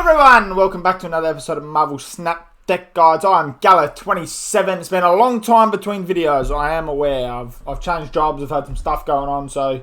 Everyone, welcome back to another episode of Marvel Snap Deck Guides. I'm Gala27. It's been a long time between videos. I am aware. I've changed jobs. I've had some stuff going on, so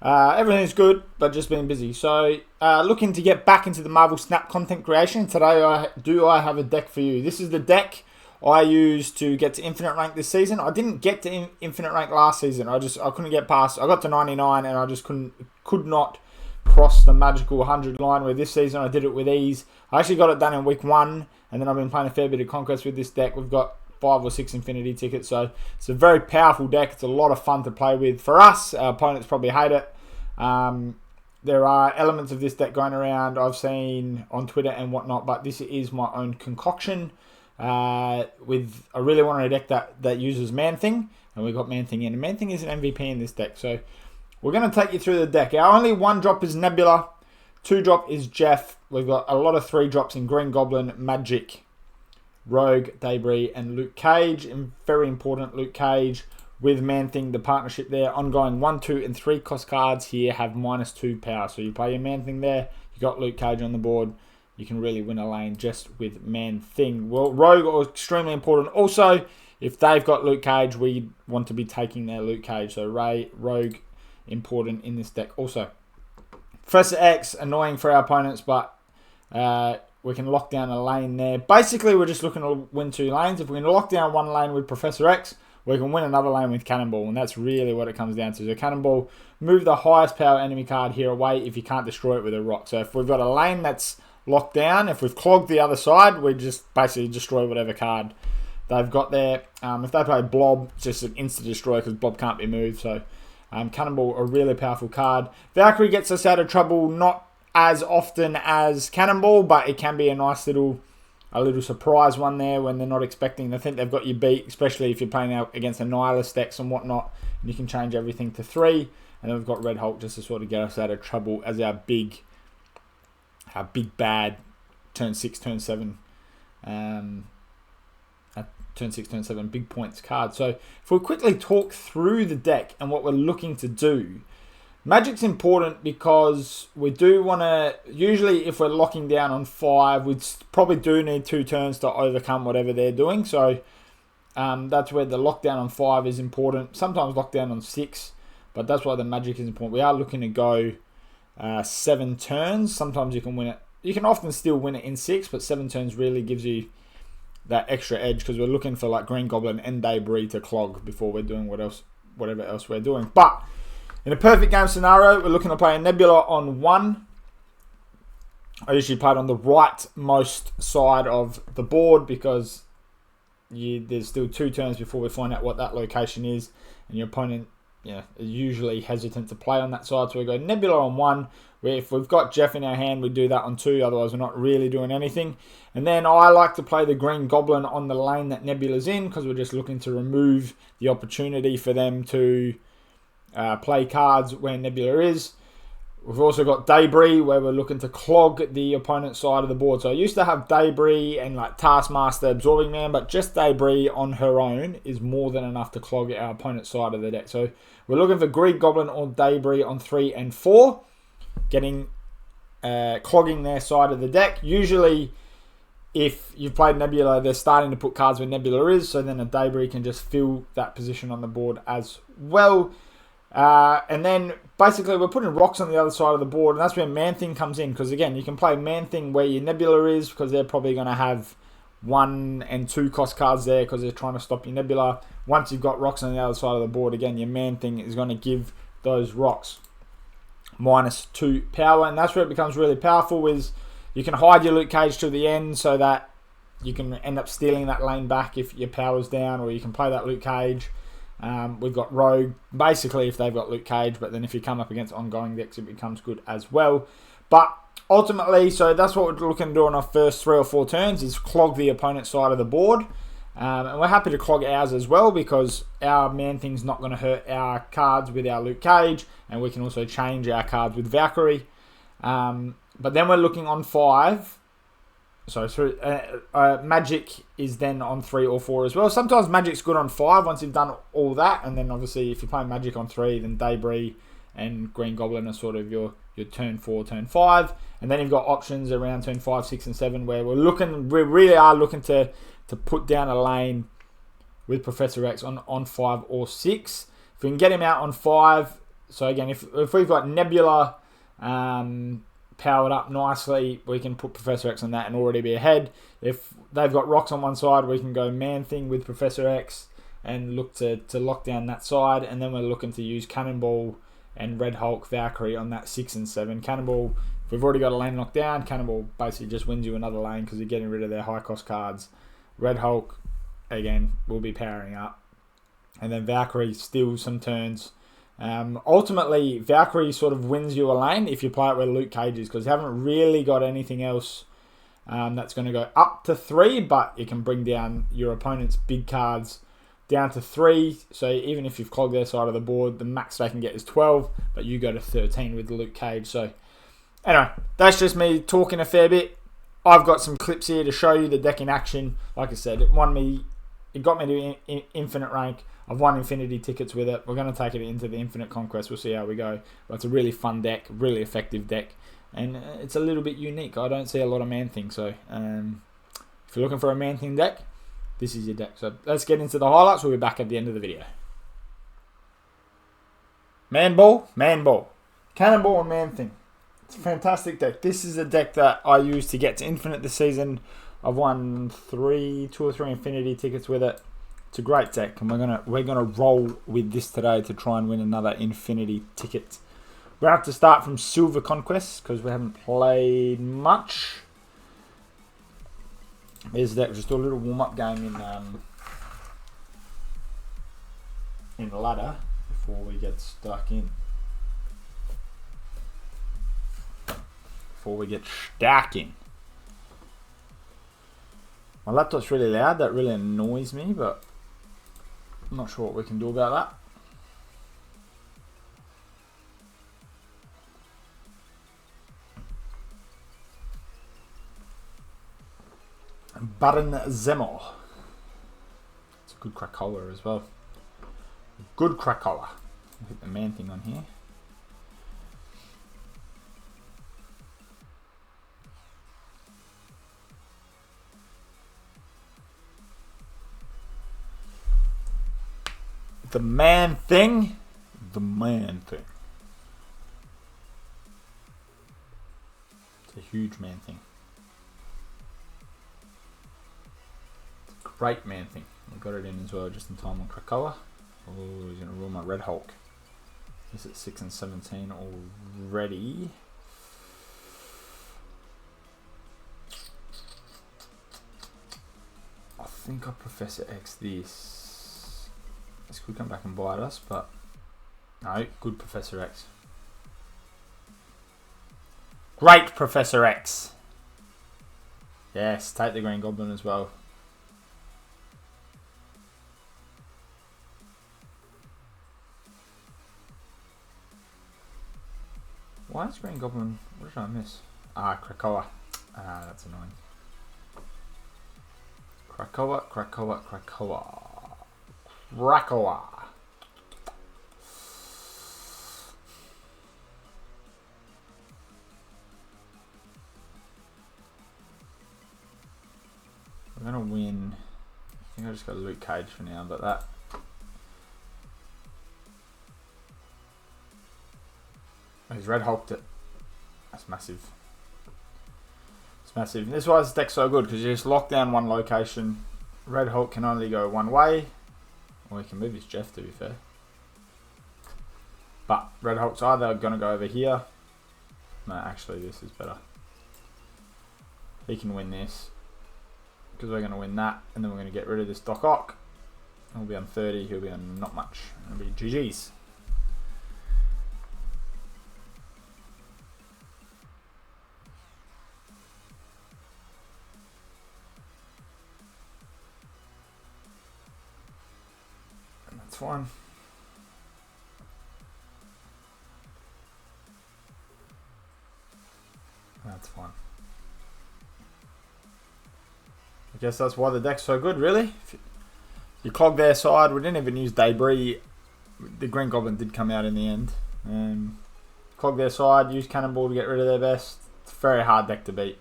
everything's good, but just been busy. So looking to get back into the Marvel Snap content creation. Today I have a deck for you. This is the deck I used to get to infinite rank this season. I didn't get to infinite rank last season. I couldn't get past. I got to 99 and I just could not cross the magical 100 line, where this season I did it with ease. I actually got it done in week 1, and then I've been playing a fair bit of Conquest with this deck. We've got 5 or 6 Infinity tickets, so it's a very powerful deck. It's a lot of fun to play with. For us, our opponents probably hate it. There are elements of this deck going around I've seen on Twitter and whatnot, but this is my own concoction. I really wanted a deck that uses Man-Thing, and we got Man-Thing in. And Man-Thing is an MVP in this deck, so we're going to take you through the deck. Our only 1-drop is Nebula, 2-drop is Jeff. We've got a lot of 3-drops in Green Goblin, Magic, Rogue, Debris, and Luke Cage. And very important, Luke Cage with Man-Thing, the partnership there. Ongoing 1, 2, and 3 cost cards here have -2 power. So you play your Man-Thing there, you got Luke Cage on the board. You can really win a lane just with Man-Thing. Well, Rogue is extremely important. Also, if they've got Luke Cage, we want to be taking their Luke Cage. So Rogue, important in this deck also. Professor X, annoying for our opponents, but we can lock down a lane there. Basically, we're just looking to win 2 lanes. If we can lock down 1 lane with Professor X, we can win another lane with Cannonball, and that's really what it comes down to. So Cannonball, move the highest power enemy card here away if you can't destroy it with a rock. So if we've got a lane that's locked down, if we've clogged the other side, we just basically destroy whatever card they've got there. If they play Blob, it's just an instant destroy because Blob can't be moved. So Cannonball, a really powerful card. Valkyrie gets us out of trouble, not as often as Cannonball, but it can be a nice little surprise one there when they're not expecting. They think they've got you beat, especially if you're playing out against Annihilus decks and whatnot, and you can change everything to 3. And then we've got Red Hulk just to sort of get us out of trouble as our big bad turn 6, turn 7. Turn 6, turn 7, big points card. So if we quickly talk through the deck and what we're looking to do, Magic's important because we do want to, usually if we're locking down on 5, we probably do need 2 turns to overcome whatever they're doing. So that's where the lockdown on 5 is important. Sometimes lockdown on 6, but that's why the Magic is important. We are looking to go 7 turns. Sometimes you can win it. You can often still win it in 6, but 7 turns really gives you that extra edge, because we're looking for like Green Goblin and Debris to clog before we're doing whatever else we're doing. But in a perfect game scenario, we're looking to play a Nebula on 1. I usually play it on the rightmost side of the board because there's still 2 turns before we find out what that location is, and your opponent is usually hesitant to play on that side. So we go Nebula on 1. Where if we've got Jeff in our hand, we do that on 2. Otherwise, we're not really doing anything. And then I like to play the Green Goblin on the lane that Nebula's in, because we're just looking to remove the opportunity for them to play cards where Nebula is. We've also got Debris, where we're looking to clog the opponent's side of the board. So I used to have Debris and like Taskmaster, Absorbing Man, but just Debris on her own is more than enough to clog our opponent's side of the deck. So we're looking for Green Goblin or Debris on 3 and 4. Getting clogging their side of the deck. Usually, if you've played Nebula, they're starting to put cards where Nebula is, so then a Debris can just fill that position on the board as well. And then basically we're putting rocks on the other side of the board, and that's where Man-Thing comes in, because again, you can play Man-Thing where your Nebula is, because they're probably going to have 1 and 2 cost cards there because they're trying to stop your Nebula. Once you've got rocks on the other side of the board, again, your Man-Thing is going to give those rocks -2 power, and that's where it becomes really powerful. Is you can hide your Luke Cage till the end so that you can end up stealing that lane back if your power's down, or you can play that Luke Cage. We've got Rogue, basically if they've got Luke Cage, but then if you come up against ongoing decks, it becomes good as well. But ultimately, so that's what we're looking to do on our first 3 or 4 turns, is clog the opponent's side of the board. And we're happy to clog ours as well, because our Man-Thing's not going to hurt our cards with our Luke Cage, and we can also change our cards with Valkyrie. But then we're looking on 5. So Magic is then on 3 or 4 as well. Sometimes Magic's good on 5 once you've done all that, and then obviously if you're playing Magic on 3, then Debris and Green Goblin are sort of your your turn 4, turn 5, and then you've got options around turn 5, 6, and 7 where we really are looking to put down a lane with Professor X on 5 or 6. If we can get him out on 5, so again, if we've got Nebula powered up nicely, we can put Professor X on that and already be ahead. If they've got rocks on one side, we can go Man-Thing with Professor X and look to lock down that side, and then we're looking to use Cannonball and Red Hulk, Valkyrie on that 6 and 7. Cannonball, if we've already got a lane locked down, Cannonball basically just wins you another lane because you're getting rid of their high cost cards. Red Hulk, again, will be powering up. And then Valkyrie steals some turns. Ultimately, Valkyrie sort of wins you a lane if you play it where Luke Cage is, because you haven't really got anything else that's going to go up to 3, but you can bring down your opponent's big cards down to 3. So even if you've clogged their side of the board, the max they can get is 12, but you go to 13 with Luke Cage. So anyway, that's just me talking a fair bit. I've got some clips here to show you the deck in action. Like I said, it got me to infinite rank. I've won infinity tickets with it. We're going to take it into the infinite conquest. We'll see how we go. But it's a really fun deck, really effective deck, and it's a little bit unique. I don't see a lot of Man-Thing, so if you're looking for a Man-Thing deck, this is your deck. So let's get into the highlights. We'll be back at the end of the video. Man-Ball, Cannonball and Man-Thing. It's a fantastic deck. This is a deck that I used to get to infinite this season. I've won 2 or 3 infinity tickets with it. It's a great deck, and we're gonna roll with this today to try and win another infinity ticket. We're going to have to start from Silver Conquest because we haven't played much. There's that. Just do a little warm-up game in ladder before we get stuck in. My laptop's really loud. That really annoys me, but I'm not sure what we can do about that. Baron Zemo. It's a good Krakoa as well. Good Krakoa. I'll hit the Man-Thing on here. The Man-Thing. It's a huge Man-Thing. Great Man-Thing. I got it in as well just in time on Krakoa. Oh, he's going to rule my Red Hulk. He's at 6 and 17 already. I think I Professor X this. This could come back and bite us, but no, good Professor X. Great Professor X. Yes, take the Green Goblin as well. Why is Green Goblin? What did I miss? Ah, Krakoa. Ah, that's annoying. Krakoa. We're gonna win. I think I just got Luke Cage for now, but that. He's Red Hulked it. That's massive. It's massive. And this is why this deck's so good, because you just lock down one location. Red Hulk can only go one way. Or he can move his Jeff, to be fair. But Red Hulk's either going to go over here. No, actually this is better. He can win this. Because we're going to win that. And then we're going to get rid of this Doc Ock. He'll be on 30. He'll be on not much. It'll be GG's. That's fine. That's fine. I guess that's why the deck's so good, really. If you clog their side, we didn't even use Debris. The Green Goblin did come out in the end. clog their side, use Cannonball to get rid of their best. It's a very hard deck to beat.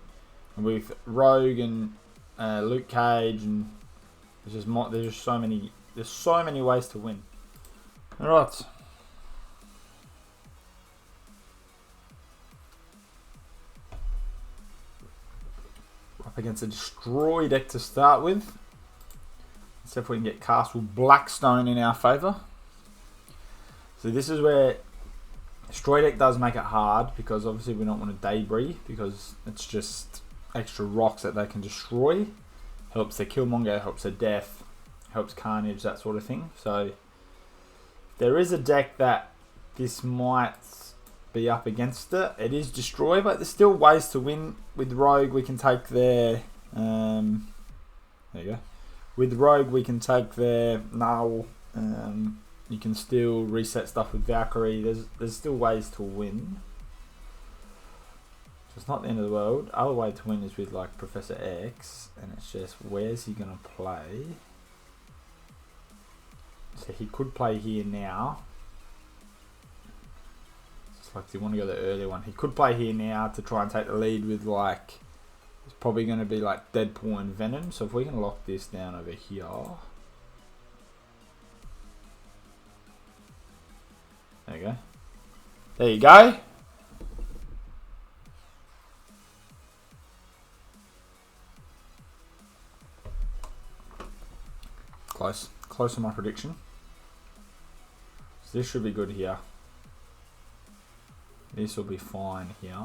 And with Rogue and Luke Cage, and there's just so many ways to win. All right. Up against a Destroy deck to start with. Let's see if we can get Castle Blackstone in our favour. So this is where Destroy deck does make it hard, because obviously we don't want to debris, because it's just extra rocks that they can destroy. Helps their Killmonger, helps their death, helps Carnage, that sort of thing. So there is a deck that this might be up against it. It is Destroy, but there's still ways to win. With Rogue, we can take their there you go. With Rogue, we can take their Null. You can still reset stuff with Valkyrie. There's still ways to win. So it's not the end of the world. Other way to win is with like Professor X, and it's just where's he gonna play? So he could play here now. It's like, do you want to go the early one? He could play here now to try and take the lead with like, it's probably going to be like Deadpool and Venom. So if we can lock this down over here. There you go. There you go. Close. Close to my prediction. So this should be good here. This will be fine here.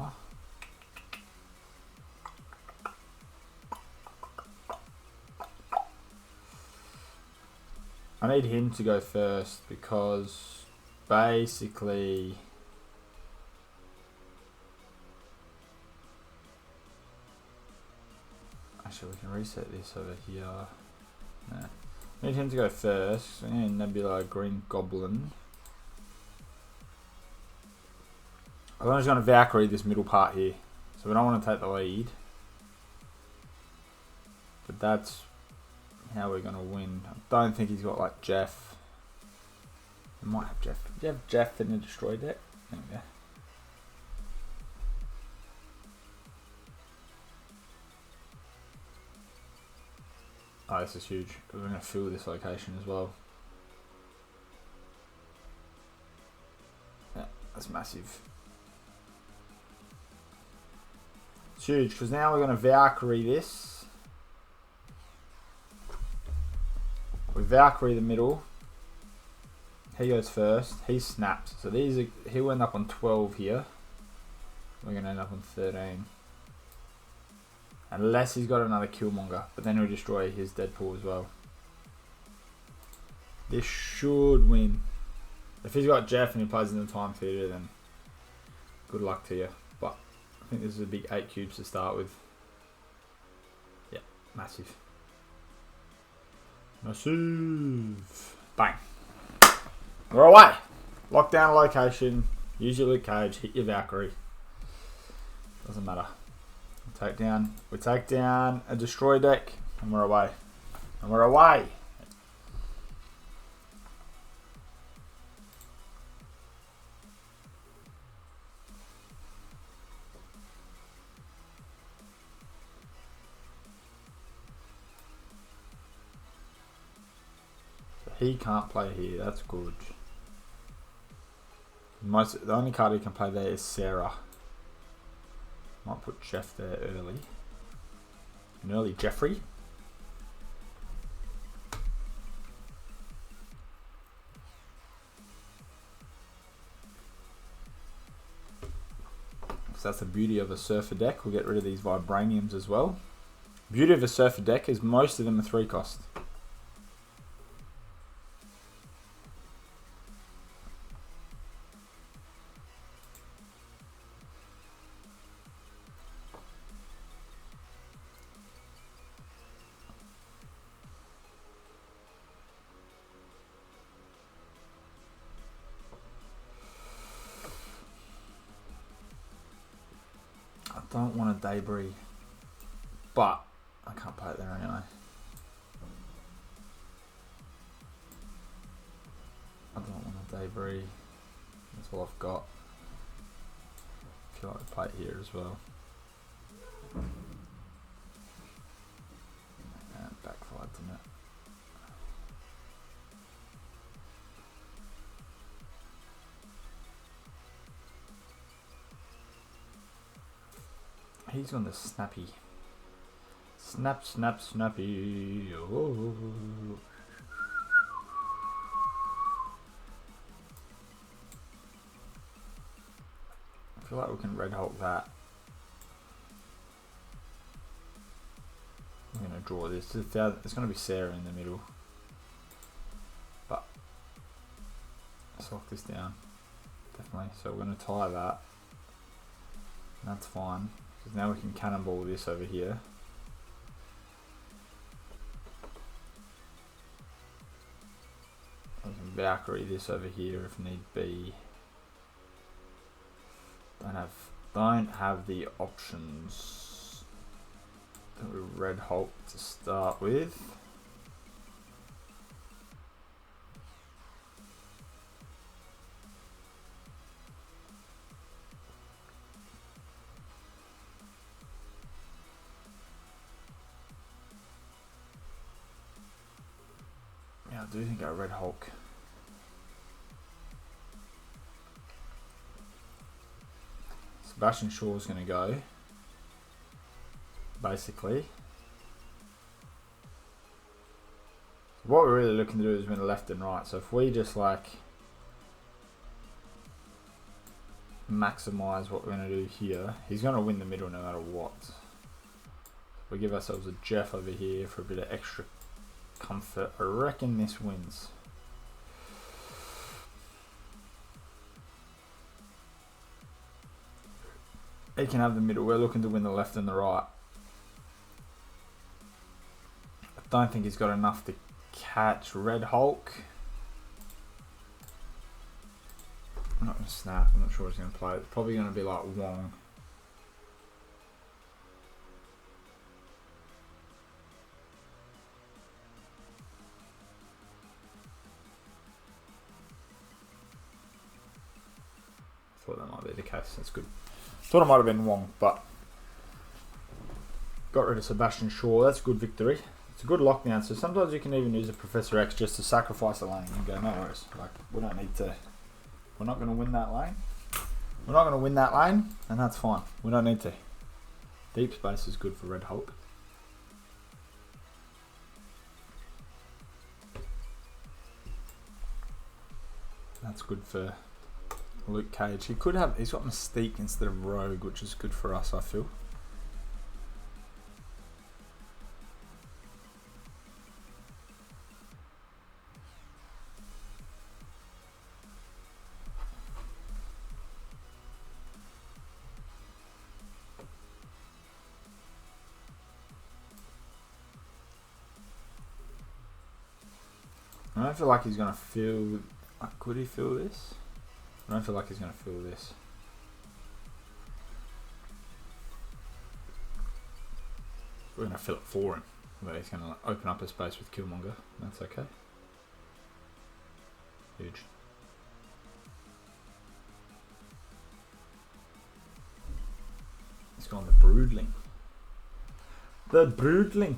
I need him to go first, because basically actually we can reset this over here. Nah. Need him to go first. And Nebula, Green Goblin. I'm just going to Valkyrie this middle part here. So we don't want to take the lead. But that's how we're going to win. I don't think he's got like Jeff. He might have Jeff. Do you have Jeff in the Destroy deck? There we go. Oh, this is huge. We're going to fill this location as well. Yeah, that's massive. It's huge, because now we're going to Valkyrie this. We Valkyrie the middle. He goes first. He snaps. So he'll end up on 12 here. We're going to end up on 13. Unless he's got another Killmonger. But then he'll destroy his Deadpool as well. This should win. If he's got Jeff and he plays in the Time Theater, then good luck to you. But I think this is a big 8 cubes to start with. Yeah, massive. Massive. Bang. We're away. Lock down a location. Use your Luke Cage. Hit your Valkyrie. Doesn't matter. We take down a Destroy deck, and we're away. And we're away. So he can't play here. That's good. The only card he can play there is Sarah. Might put Jeff there early. An early Jeffrey. So that's the beauty of a Surfer deck. We'll get rid of these Vibraniums as well. Beauty of a Surfer deck is most of them are 3 cost. I don't want a Debris, but I can't play it there anyway. I don't want a Debris. That's all I've got. I feel like we play it here as well. And backfired, didn't it? He's on the snappy. Snap, snap, snappy. Oh. I feel like we can Red Hulk that. I'm going to draw this. There's going to be Sarah in the middle. But let's lock this down. Definitely. So we're going to tie that. That's fine. Because now we can cannonball this over here. We can Valkyrie this over here if need be. Don't have the options. Red Hulk to start with. Yeah, I do think our Red Hulk. Sebastian Shaw's going to go, basically. So what we're really looking to do is win left and right. So if we just like maximize what we're going to do here, he's going to win the middle no matter what. We give ourselves a Jeff over here for a bit of extra comfort. I reckon this wins. He can have the middle. We're looking to win the left and the right. I don't think he's got enough to catch Red Hulk. I'm not going to snap. I'm not sure what he's going to play. It's probably going to be like Wong. I thought that might be the case. That's good. Thought it might have been Wong, but got rid of Sebastian Shaw. That's a good victory. It's a good lockdown. So sometimes you can even use a Professor X just to sacrifice a lane and go, no worries. Like, we don't need to. We're not going to win that lane. We're not going to win that lane, and that's fine. We don't need to. Deep space is good for Red Hulk. That's good for Luke Cage. He could have. He's got Mystique instead of Rogue, which is good for us, I feel. I don't feel like he's gonna feel. Could he feel this? I don't feel like he's going to feel this. We're going to fill it for him. But he's going to open up a space with Killmonger. That's okay. Huge. He's gone the Broodling. The Broodling.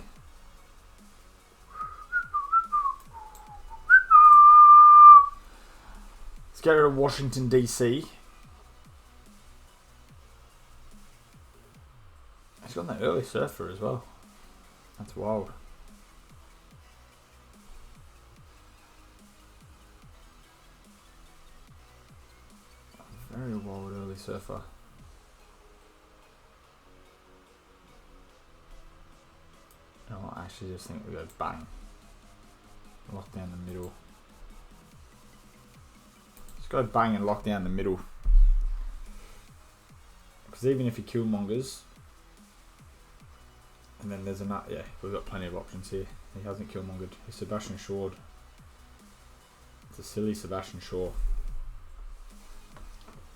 Let's go to Washington, D.C. He's got that early Surfer as well. That's wild. Very wild early Surfer. You know what, I actually just think we go bang. Lock down the middle. Go bang and lock down the middle. Because even if he Killmongers, and then there's enough, yeah, we've got plenty of options here. He hasn't Killmongered. He's Sebastian Shaw'd. It's a silly Sebastian Shaw.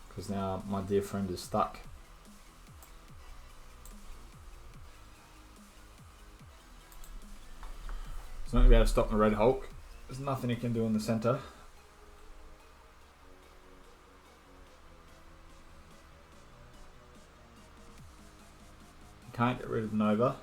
Because now my dear friend is stuck. He's not going to be able to stop the Red Hulk. There's nothing he can do in the centre. Can't get rid of Nova.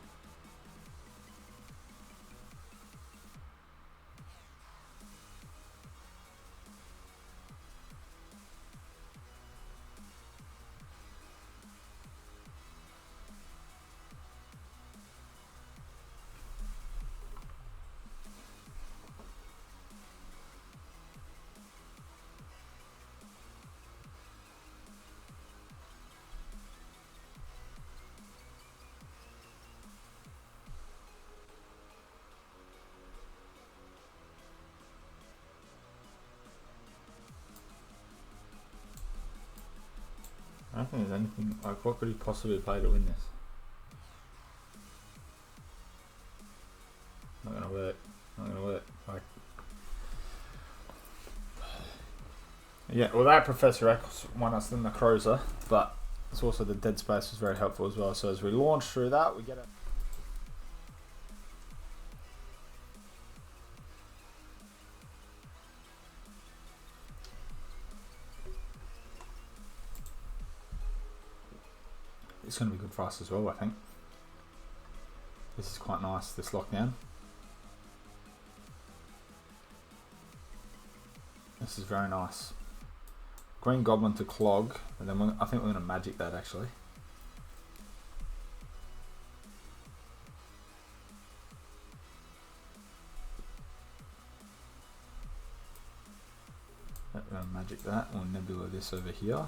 I don't think there's anything, like, what could he possibly play to win this? Not gonna work. Not gonna work. Like, yeah, well, that Professor X won us the Necrosa, but it's also the Dead Space was very helpful as well. So as we launch through that, we get it. It's going to be good for us as well, I think. This is quite nice, this lockdown. This is very nice. Green Goblin to Clog, and then I think we're going to magic that actually. We're going to magic that, or Nebula this over here.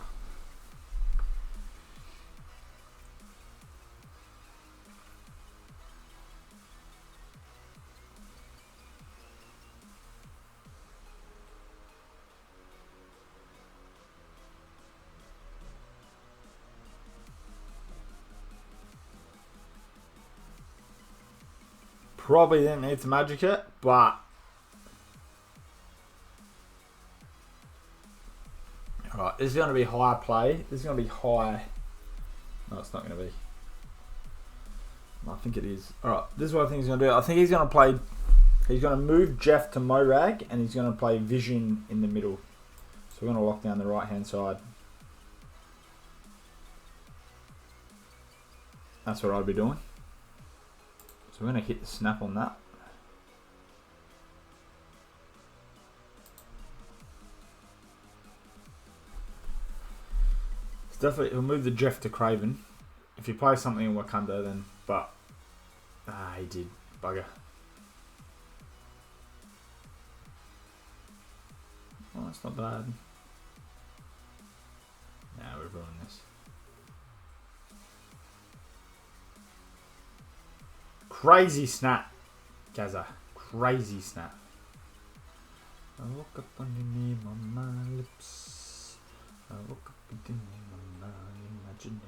Probably didn't need to magic it, but alright, this is going to be high play. This is going to be high. No, it's not going to be. I think it is. Alright, this is what I think he's going to do. I think he's going to play. He's going to move Jeff to Morag, and he's going to play Vision in the middle. So we're going to lock down the right hand side. That's what I'd be doing. So we're going to hit the snap on that. It's definitely, he'll move the Jeff to Craven. If he plays something in Wakanda, then, but, he did, bugger. Oh, that's not bad. Nah, we're ruining this. Crazy snap, Gaza. Crazy snap. I woke up on your name on my lips. I woke up with your name on my imagination.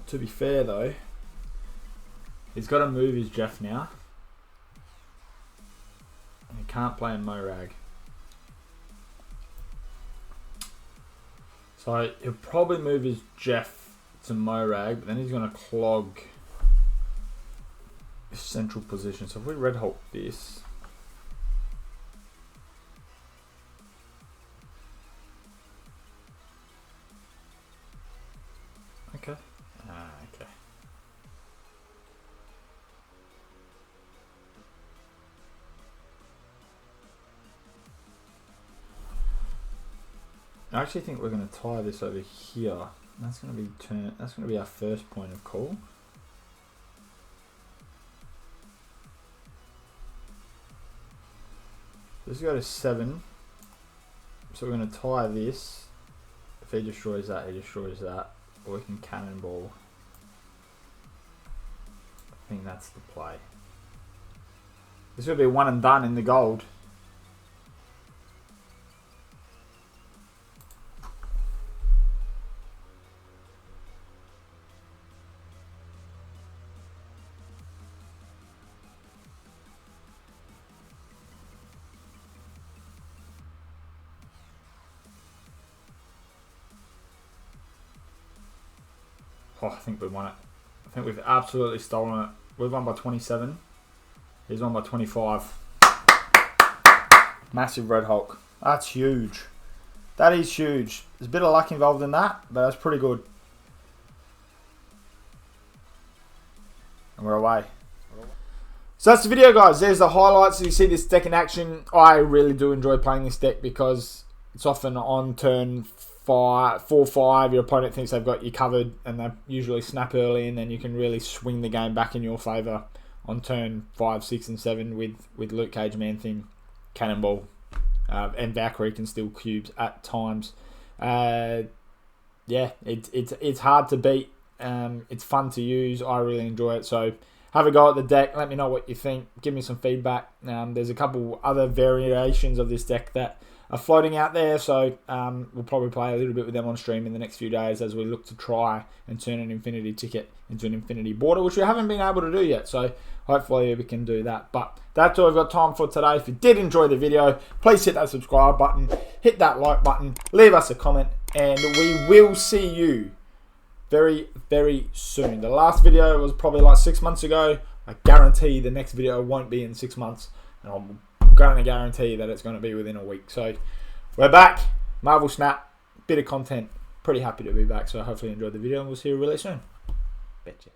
To be fair though, he's got to move his Jeff now. And he can't play in Morag. So he'll probably move his Jeff to Morag, but then he's going to clog his central position. So if we Red Hulk this, okay, okay. I actually think we're going to tie this over here. That's going to be That's going to be our first point of call. Let's go to 7. So we're going to tie this. If he destroys that, he destroys that. Or we can Cannonball. I think that's the play. This will be one and done in the gold. Oh, I think we won it. I think we've absolutely stolen it. We've won by 27. He's won by 25. Massive Red Hulk. That's huge. That is huge. There's a bit of luck involved in that, but that's pretty good. And we're away. So that's the video, guys. There's the highlights. So you see this deck in action. I really do enjoy playing this deck because it's often on turn 4-5. Your opponent thinks they've got you covered, and they usually snap early, and then you can really swing the game back in your favour on turn 5, 6, and 7 with Luke Cage, Man-Thing, Cannonball, and Valkyrie can steal cubes at times. Yeah, it's hard to beat. It's fun to use. I really enjoy it. So have a go at the deck. Let me know what you think. Give me some feedback. There's a couple other variations of this deck that are floating out there. So we'll probably play a little bit with them on stream in the next few days as we look to try and turn an infinity ticket into an infinity border, which we haven't been able to do yet. So hopefully we can do that. But that's all I've got time for today. If you did enjoy the video, please hit that subscribe button, hit that like button, leave us a comment, and we will see you very, very soon. The last video was probably like 6 months ago. I guarantee the next video won't be in 6 months. And I'm going to guarantee that it's going to be within a week. So we're back. Marvel Snap. Bit of content. Pretty happy to be back. So hopefully you enjoyed the video and we'll see you really soon. Betcha.